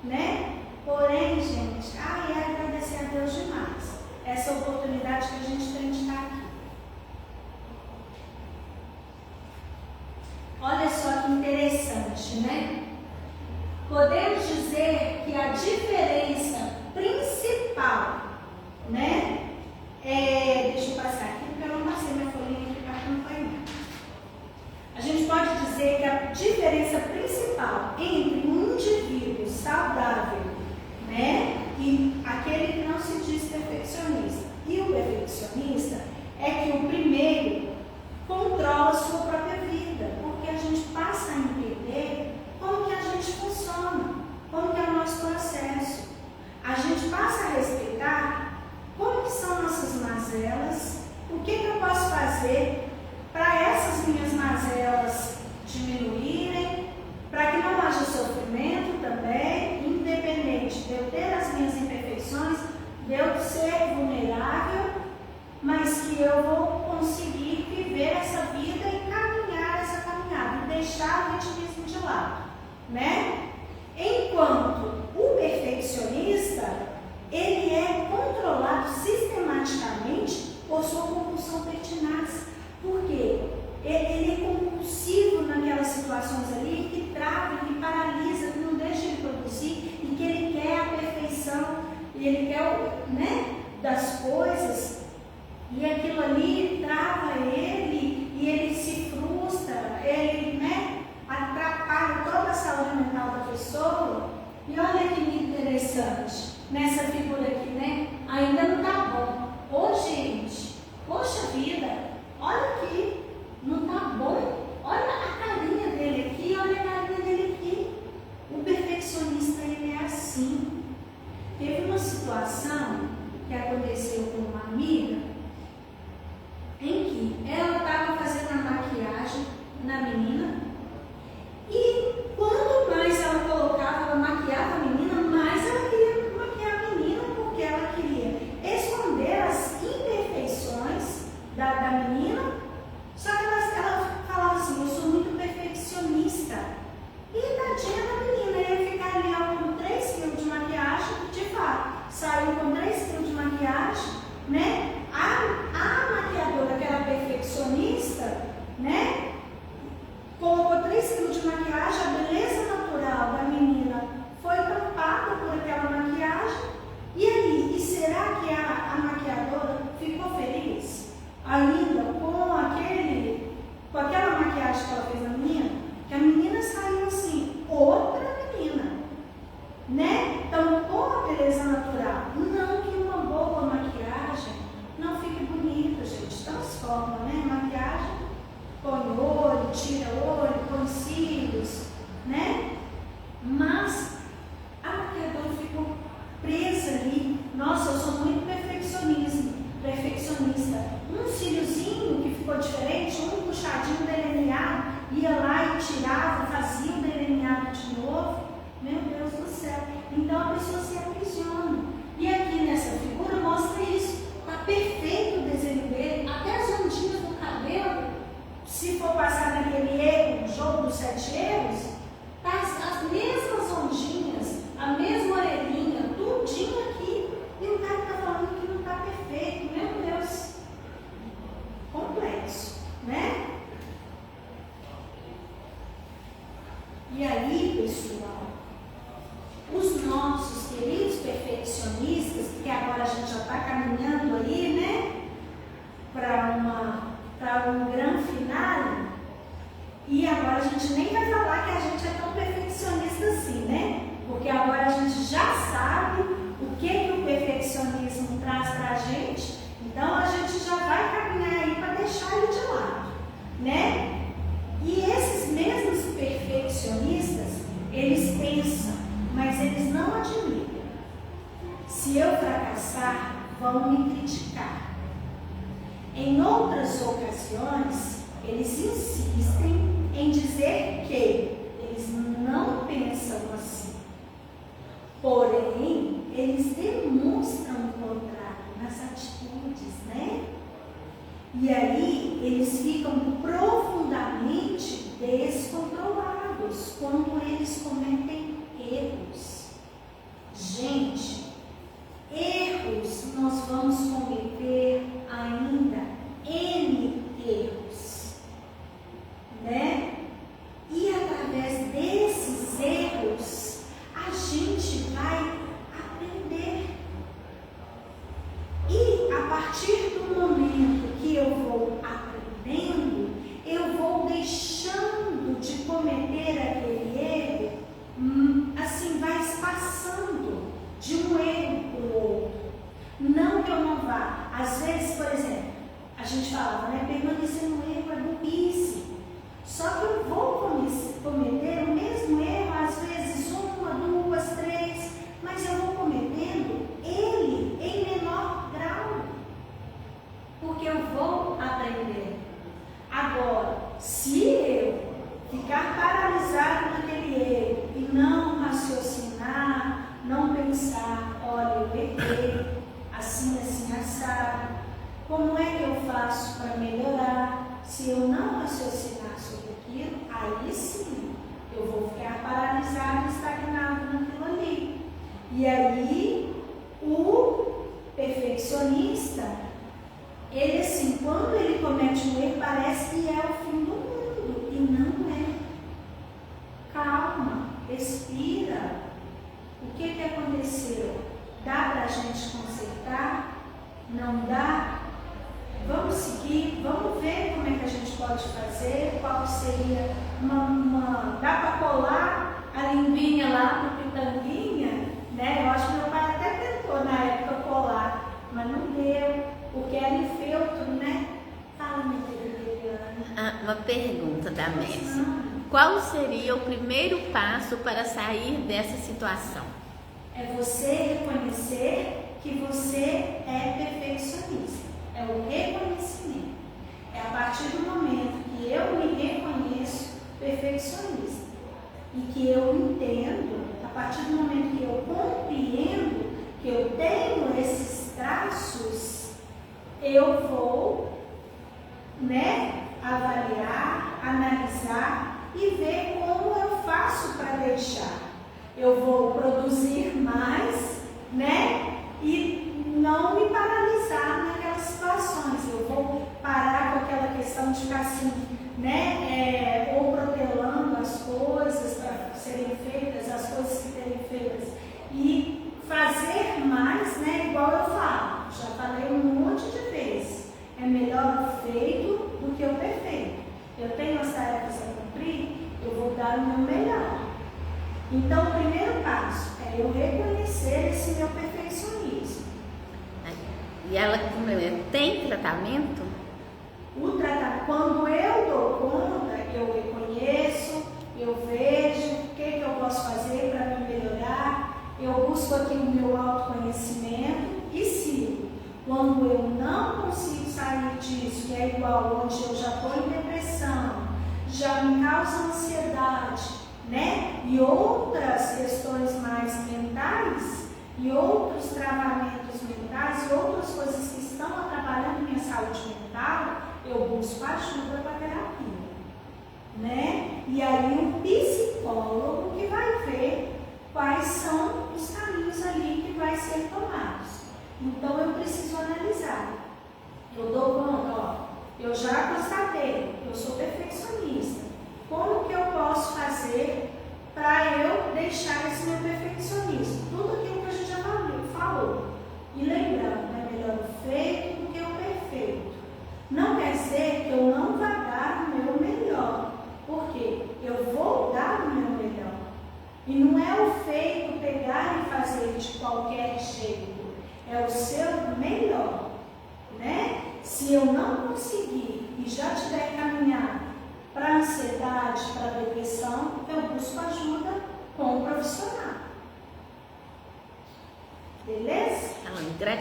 B: né? Porém, gente, é agradecer a Deus demais essa oportunidade que a gente tem de estar aqui. Olha só que interessante, né? Podemos dizer que a diferença principal, né? Deixa eu passar aqui, porque eu não passei minha folhinha aqui para acompanhar. A gente pode dizer que a diferença principal entre um indivíduo saudável, né, e aquele que não se diz perfeccionista e o perfeccionista é que o primeiro controla a sua própria vida, porque a gente passa a entender como que a gente funciona, como que é o nosso processo. A gente passa a respeitar como que são nossas mazelas, o que eu posso fazer para essas minhas mazelas diminuírem, para que não haja sofrimento também, independente de eu ter as minhas imperfeições, de eu ser vulnerável, mas que eu vou conseguir viver essa vida e caminhar essa caminhada, e deixar o vitimismo de lado, né? Enquanto o perfeccionista, ele é controlado sistematicamente por sua compulsão pertinaz. Por quê? Ele é compulsivo naquelas situações ali que trava, que paralisa, que não deixa ele produzir e que ele quer a perfeição e ele quer, né, das coisas, e aquilo ali trava ele e ele se frustra, ele, né, atrapalha toda a saúde mental da pessoa. E olha que interessante nessa figura aqui, né? Ainda não tá bom. Ô gente, poxa vida, olha aqui, não tá bom? Olha a carinha dele aqui, olha a carinha dele aqui. O perfeccionista, ele é assim. Teve uma situação que aconteceu com uma amiga, em que ela estava fazendo a maquiagem na menina, e quanto mais ela colocava, ela maquiava a menina, mais ela queria maquiar a menina, porque ela queria esconder as imperfeições da menina. Só que ela falava assim, eu sou muito perfeccionista. E tadinha da menina, ia ficar ali com 3 quilos de maquiagem, de fato, saiu com 3 quilos de maquiagem, né? A maquiadora, que era perfeccionista, né, colocou 3 quilos de maquiagem, a beleza natural da menina foi tampada por aquela maquiagem. E aí, e será que a maquiadora ficou feliz ainda com aquela maquiagem que ela fez na menina? Que a menina saiu assim, outra menina, né? Então, com a beleza natural, não que uma boa maquiagem não fique bonita, gente, transforma, né? Maquiagem põe olho, tira olho, põe cílios, né? Mas a maquiadora ficou presa ali. Nossa, eu sou muito perfeccionista. Um cíliozinho que ficou diferente, um puxadinho delineado, ia lá e tirava, fazia o delineado de novo. Meu Deus do céu. Então a pessoa se aprisiona. E aqui nessa figura mostra isso. Está perfeito o desenho dele, até as ondinhas do cabelo. Se for passar naquele erro, jogo dos 7 erros, tá as mesmas ondinhas, a mesma orelhinha, tudinho aqui. E o cara está falando que não está perfeito. Meu Deus. Complexo, né? E aí, pessoal, os nossos queridos perfeccionistas, que agora a gente já está caminhando aí, né, para um grande finale, E agora a gente nem vai falar que a gente é tão perfeccionista assim, né? Porque agora a gente já sabe o que o perfeccionismo traz para a gente, então a gente já vai caminhar aí para deixar ele de lado, né? E esses mesmos perfeccionistas, eles pensam, mas eles não admitem. Se eu fracassar, vão me criticar. Em outras ocasiões, eles insistem em dizer que eles não pensam assim. Porém, eles demonstram o contrário nas atitudes, né? E aí, eles ficam profundamente descontrolados quando eles cometem erros. Gente, erros nós vamos cometer ainda N erros, né? E através desses erros, a gente vai aprender. E a partir do momento que eu vou aprendendo, eu vou deixando de cometer aquele erro, assim, vai passando de um erro para o outro. Não que eu não vá. Às vezes, por exemplo, a gente falava, né? Permanecer no erro é burrice. Só que eu vou cometer o mesmo erro, às vezes uma, duas, três, mas eu vou cometendo ele em menor grau. Porque eu vou aprender. Agora, se eu ficar paralisado naquele erro e não raciocinar, não pensar, olha, eu errei, assim, assado, como é que eu faço para melhorar? Se eu não raciocinar sobre aquilo, aí sim, eu vou ficar paralisado, estagnado naquilo ali. E aí, o perfeccionista, ele assim, quando ele comete um erro, parece que é o fim do mundo, e não é. Calma, respira. O que aconteceu? Dá para a gente consertar? Não dá? Vamos seguir, vamos ver como é que a gente pode fazer, qual seria dá para colar a linguinha lá no pitanguinha, né? Eu acho que meu pai até tentou na época colar, mas não deu, porque era em feltro, né? Fala, minha querida Eliane.
A: Uma pergunta da Messi. Qual seria o primeiro passo para sair dessa situação?
B: É você reconhecer que você é perfeccionista. É o reconhecimento. É a partir do momento que eu me reconheço perfeccionista e que eu entendo, a partir do momento que eu compreendo que eu tenho esses traços, eu vou, né, avaliar, analisar e ver como eu faço para deixar. Eu vou produzir mais, né, e não me paralisar naquelas situações. Eu vou parar com aquela questão de ficar assim, né, ou protelando as coisas para serem feitas, as coisas que terem feitas, e fazer mais, né, igual eu falo, já falei um monte de vezes, é melhor o feito do que o perfeito. Eu tenho as tarefas a cumprir, eu vou dar o meu melhor. Então, o primeiro passo é eu reconhecer esse meu perfeccionismo.
A: E ela tem tratamento?
B: O tratamento, quando eu dou conta, eu reconheço, eu vejo o que eu posso fazer para me melhorar, eu busco aqui o meu autoconhecimento e sigo. Quando eu não consigo sair disso, que é igual onde eu já estou em depressão, já me causa ansiedade, né? E outras questões mais mentais, e outros travamentos mentais, e outras coisas que estão atrapalhando minha saúde mental, eu busco ajuda para terapia, né? E aí o psicólogo que vai ver quais são os caminhos ali que vai ser tomados. Então eu preciso analisar. Eu dou conta, ó, eu já constatei, eu sou perfeccionista. Como que eu posso fazer para eu deixar esse meu perfeccionismo? Tudo aquilo que a gente já falou. E lembrando, é melhor o feito do que o perfeito. Não quer dizer que eu não vá dar o meu melhor, porque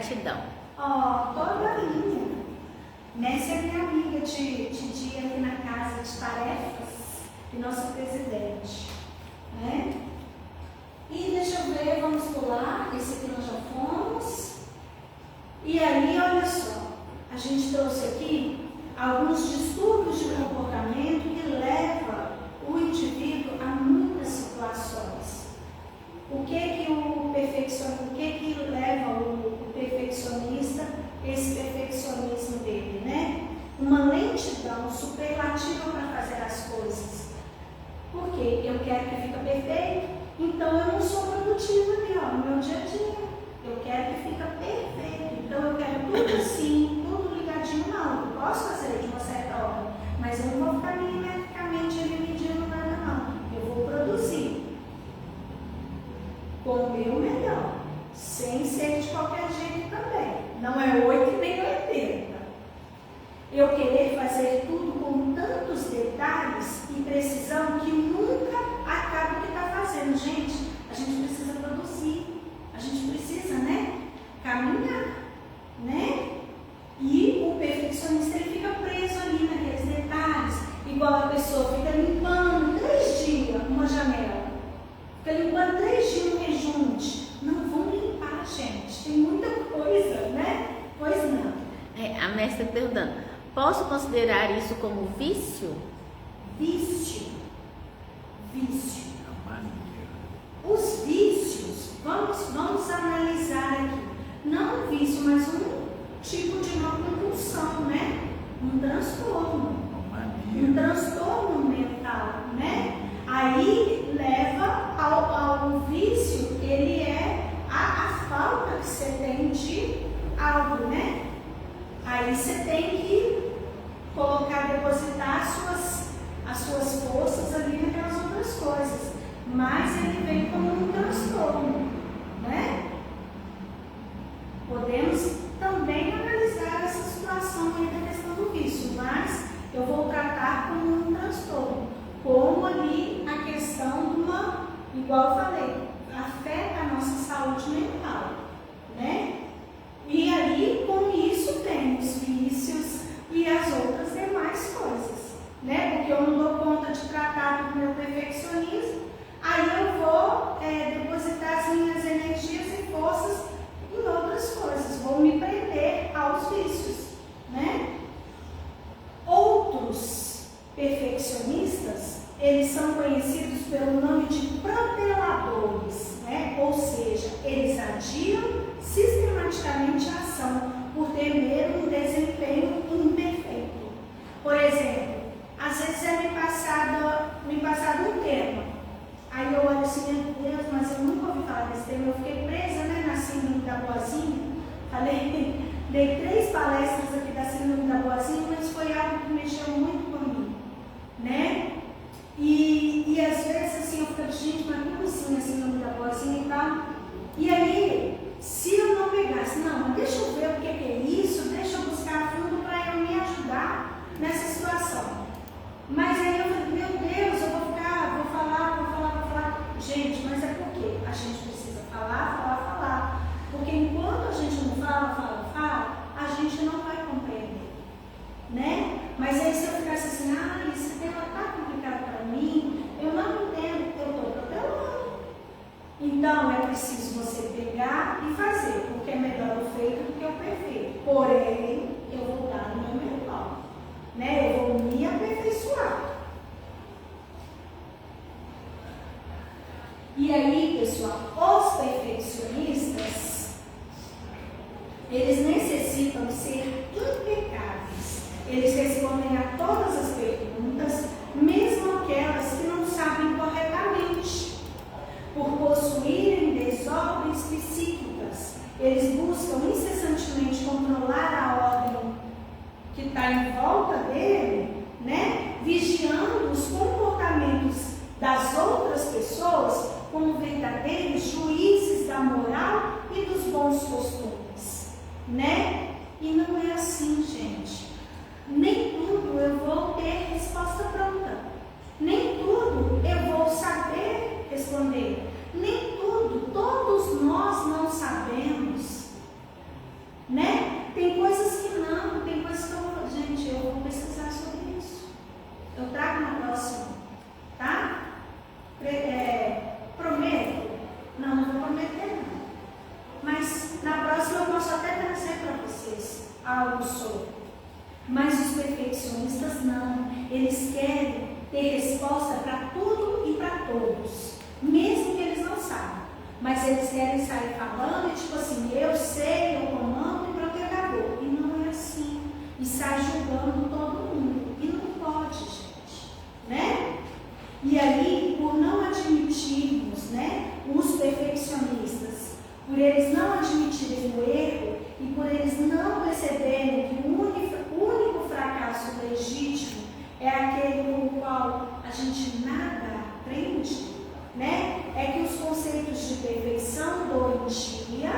A: gratidão.
B: Toda linda. Messi é minha amiga de dia aqui na casa de tarefas e nosso presidente, né? E deixa eu ver, vamos pular, esse aqui nós já fomos. E aí, olha só, a gente trouxe aqui alguns distúrbios de comportamento que levam o indivíduo a muitas situações. O que leva o perfeccionista, esse perfeccionismo dele, né? Uma lentidão superlativa para fazer as coisas. Porque eu quero que fique perfeito, então eu não sou produtiva ali, no meu dia a dia. Eu quero que fique perfeito, então eu quero tudo assim, tudo ligadinho. Não, eu posso fazer de uma certa hora, mas eu não vou ficar milimetricamente ali medindo nada, não. Eu vou produzir com o meu melhor, sem ser de qualquer jeito também. Não é 8 nem 80. Eu querer fazer tudo com tantos detalhes e precisão que nunca acaba o que está fazendo. Gente, a gente precisa produzir, a gente precisa, né, caminhar, né? E o perfeccionista, ele fica preso ali naqueles detalhes, igual a pessoa fica limpando 3 dias uma janela, fica limpando 3 dias um rejunte. Não vão limpar, gente, tem muita coisa, né? Pois não.
A: A mestra está perguntando, posso considerar isso como vício?
B: Vício. Os vícios, vamos analisar aqui. Não um vício, mas um tipo de uma compulsão, né? Um transtorno. Um transtorno mental, né? Aí leva ao vício, ele é a falta que você tem de algo, né? Aí você tem que depositar as suas forças ali naquelas outras coisas. Mas ele vem como um transtorno, né? Podemos também analisar essa situação aí da questão do vício, mas eu vou tratar como um transtorno, como ali a questão de igual eu falei, afeta a nossa saúde mental, né? E aí, com isso, tem os vícios e as outras demais coisas, né? Porque eu não dou conta de tratar do meu perfeccionismo, aí eu vou depositar as minhas energias e forças em outras coisas, vou me prender aos vícios, né? Outros perfeccionistas, eles são conhecidos pelo nome de proteladores, né? Ou seja, eles adiam sistematicamente a ação por temer um desempenho imperfeito. Por exemplo, às vezes é me passado um tema, aí eu olho assim, meu Deus, mas eu nunca ouvi falar desse tema, eu fiquei presa, né, na síndrome da boazinha. Dei 3 palestras aqui da síndrome da boazinha, mas foi algo que mexeu muito comigo, né? E às vezes assim, eu fico, gente, mas como assim a síndrome da boazinha e tal? E aí, se eu não pegasse, não, deixa eu ver o que é isso, deixa eu buscar a fundo para eu me ajudar nessa situação. Mas aí eu falei, meu Deus, eu vou falar. Gente, mas é porque a gente precisa falar. Porque enquanto a gente não fala, a gente não vai compreender, né? Mas aí se eu ficasse assim, esse tema está complicado para mim, eu não entendo, eu estou protelando. Então é preciso você pegar e fazer, porque é melhor o feito do que o perfeito. Porém, eu vou dar o meu melhor, né? Eu vou me aperfeiçoar. E aí, pessoal, os perfeccionistas, eles necessitam ser impecáveis. Eles respondem a todas as perguntas, mesmo aquelas que não sabem corretamente. Por possuírem desordens psíquicas, eles buscam incessantemente controlar a ordem que está em volta dele, né? Vigiando os comportamentos das outras pessoas como verdadeiros juízes da moral e dos bons costumes, né? E não é assim, gente. Nem tudo eu vou ter resposta pronta. Nem tudo eu vou saber responder. Nem tudo, todos nós não sabemos querem ter resposta para tudo e para todos, mesmo que eles não saibam. Mas eles querem sair falando e tipo assim, eu sei, eu comando e pronto, e acabou. E não é assim. E sai julgando todo mundo. E não pode, gente. Né? E aí, por não admitirmos, né, os perfeccionistas, por eles não admitirem o erro e por eles não perceberem que o único fracasso legítimo é aquele com o qual a gente nada aprende, né? É que os conceitos de perfeição doentia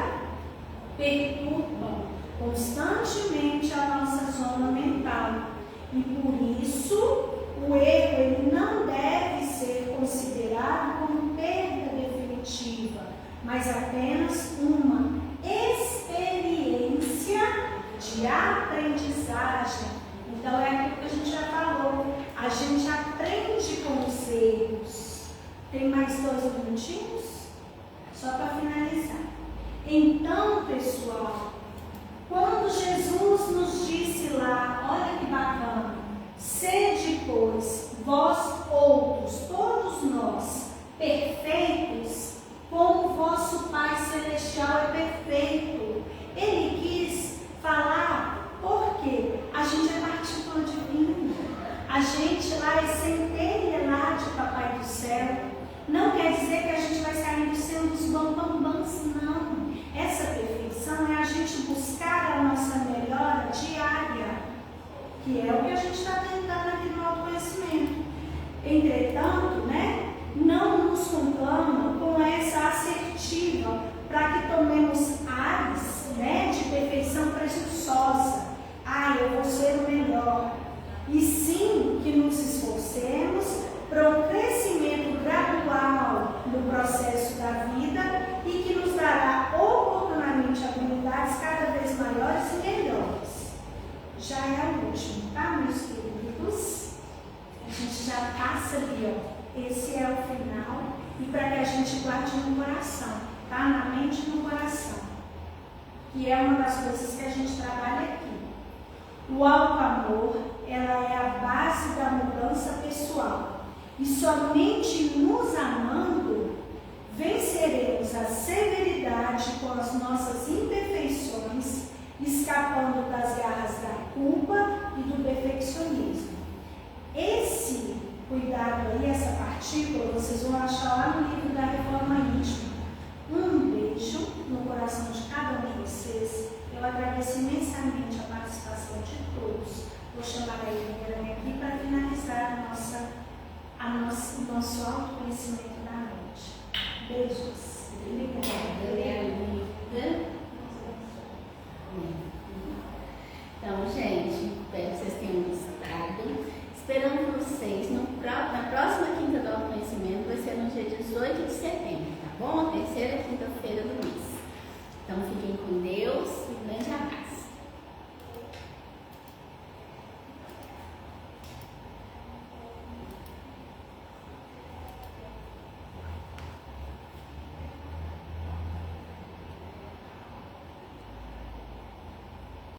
B: perturbam constantemente a nossa zona mental. E por isso, o erro ele não deve ser considerado como perda definitiva, mas apenas uma experiência de aprendizagem. Então é aquilo que a gente já falou, a gente aprende com os erros. Tem mais 2 minutinhos? Só para finalizar. Então, pessoal, quando Jesus nos disse lá, olha que bacana, sede, pois, vós outros, todos nós, perfeitos, como vosso Pai Celestial é perfeito. Ele quis falar, porque a gente é partícula divina, a gente lá é centelha lá de Papai do Céu. Não quer dizer que a gente vai sair do céu dos bambambãs, não. Essa perfeição é a gente buscar a nossa melhora diária, que é o que a gente está tentando aqui no autoconhecimento. Entretanto, né, não nos conclama com essa assertiva para que tomemos ares, né, de perfeição presunçosa. Eu vou ser o melhor. E sim que nos esforcemos para um crescimento gradual no processo da vida e que nos dará oportunamente habilidades cada vez maiores e melhores. Já é o último, tá, meus queridos? A gente já passa ali, ó. Esse é o final. E para que a gente guarde no coração, tá? Na mente e no coração. Que é uma das coisas que a gente trabalha aqui. O auto-amor, ela é a base da mudança pessoal. E somente nos amando, venceremos a severidade com as nossas imperfeições, escapando das garras da culpa e do perfeccionismo. Esse cuidado aí, essa partícula, vocês vão achar lá no livro da Reforma Íntima. Um beijo no coração de cada um de vocês. Eu agradeço imensamente a participação de todos. Vou chamar a Helena aqui para finalizar o nosso autoconhecimento da mente. Beijos.
A: Obrigada.